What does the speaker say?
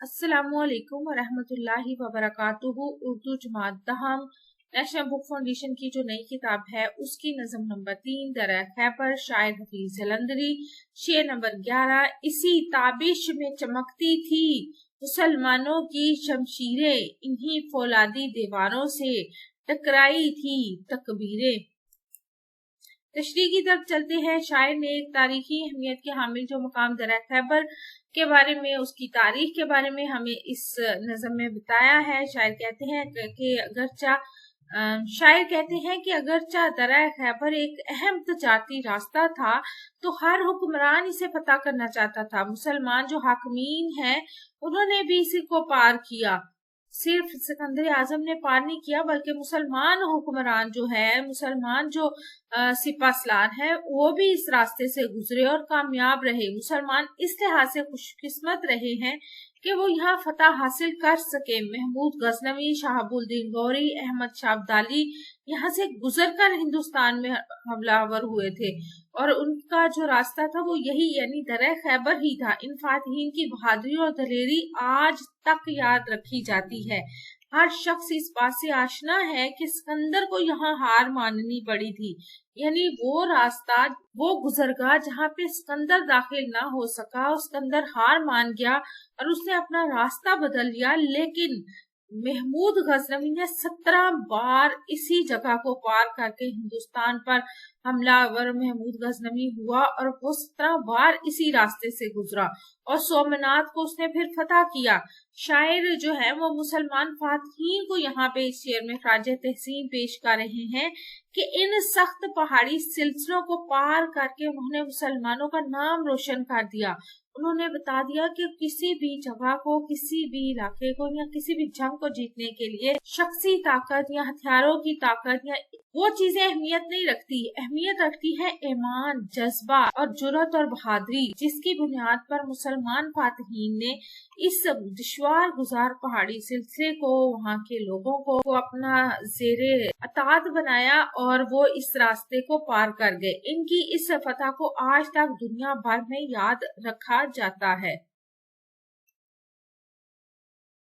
अस्सलामुअलैकुम वरहमतुल्लाहि वबरकातुहू। उर्दू जमात दहम नेशनल बुक फाउंडेशन की जो नई किताब है उसकी नज़म नंबर 3 दरा खैबर शायर हफीज जलंधरी शेर नंबर 11। इसी ताबिश में चमकती थी मुसलमानों की शमशीरें, इन्हीं फौलादी दीवारों से टकराई थी तकबीरें। तशरीह की तरफ चलते हैं। शायर ने एक तारीखी अहमियत के हामिल जो मकाम दरा खैबर के बारे में, उसकी तारीख के बारे में हमें इस नज़म में बताया है। शायर कहते हैं कि अगरचा दरा खैबर एक अहम तजारती रास्ता था तो हर हुक्मरान इसे पता करना चाहता था। मुसलमान जो हाकिमीन हैं उन्होंने भी इसी को पार किया। सिर्फ सिकंदर आजम ने पार नहीं किया बल्कि मुसलमान हुक्मरान जो है, मुसलमान जो सिपासलार है, वो भी इस रास्ते से गुजरे और कामयाब रहे। मुसलमान इस लिहाज से खुशकिस्मत रहे हैं कि वो यहाँ फतह हासिल कर सके। महमूद गजनवी, शहाबुद्दीन गौरी, अहमद शाह अब्दाली यहाँ से गुजरकर हिंदुस्तान में हमलावर हुए थे और उनका जो रास्ता था वो यही यानी दरा खैबर ही था। इन फातिहीन की बहादुरी और दलेरी आज तक याद रखी जाती है। हर शख्स इस बात से आशना है कि सिकंदर को यहाँ हार माननी पड़ी थी, यानी वो रास्ता, वो गुजरगाह जहाँ पे सिकंदर दाखिल ना हो सका, सिकंदर हार मान गया और उसने अपना रास्ता बदल लिया। लेकिन महमूद गजनवी ने 17 बार इसी जगह को पार करके हिंदुस्तान पर हमलावर महमूद गजनवी हुआ और वो 17 बार इसी रास्ते से गुजरा और सोमनाथ को उसने फिर फतह किया। शायर जो है वो मुसलमान फातिहीन को यहाँ पे इस शेर में खराज तहसीन पेश कर रहे हैं कि इन सख्त पहाड़ी सिलसिलों को पार करके उन्होंने मुसलमानों का नाम रोशन कर दिया। उन्होंने बता दिया कि किसी भी जगह को, किसी भी इलाके को या किसी भी जंग को जीतने के लिए शख्सी ताकत या हथियारों की ताकत या वो चीजें अहमियत नहीं रखती। अहमियत रखती है ईमान, जज्बा और जुर्रत और बहादुरी, जिसकी बुनियाद पर मुसलमान फातिहीन ने इस दुश्वार गुजार पहाड़ी सिलसिले को, वहाँ के लोगों को अपना ज़ेरे अतात बनाया और वो इस रास्ते को पार कर गए। इनकी इस फतह को आज तक दुनिया भर में याद रखा जाता है।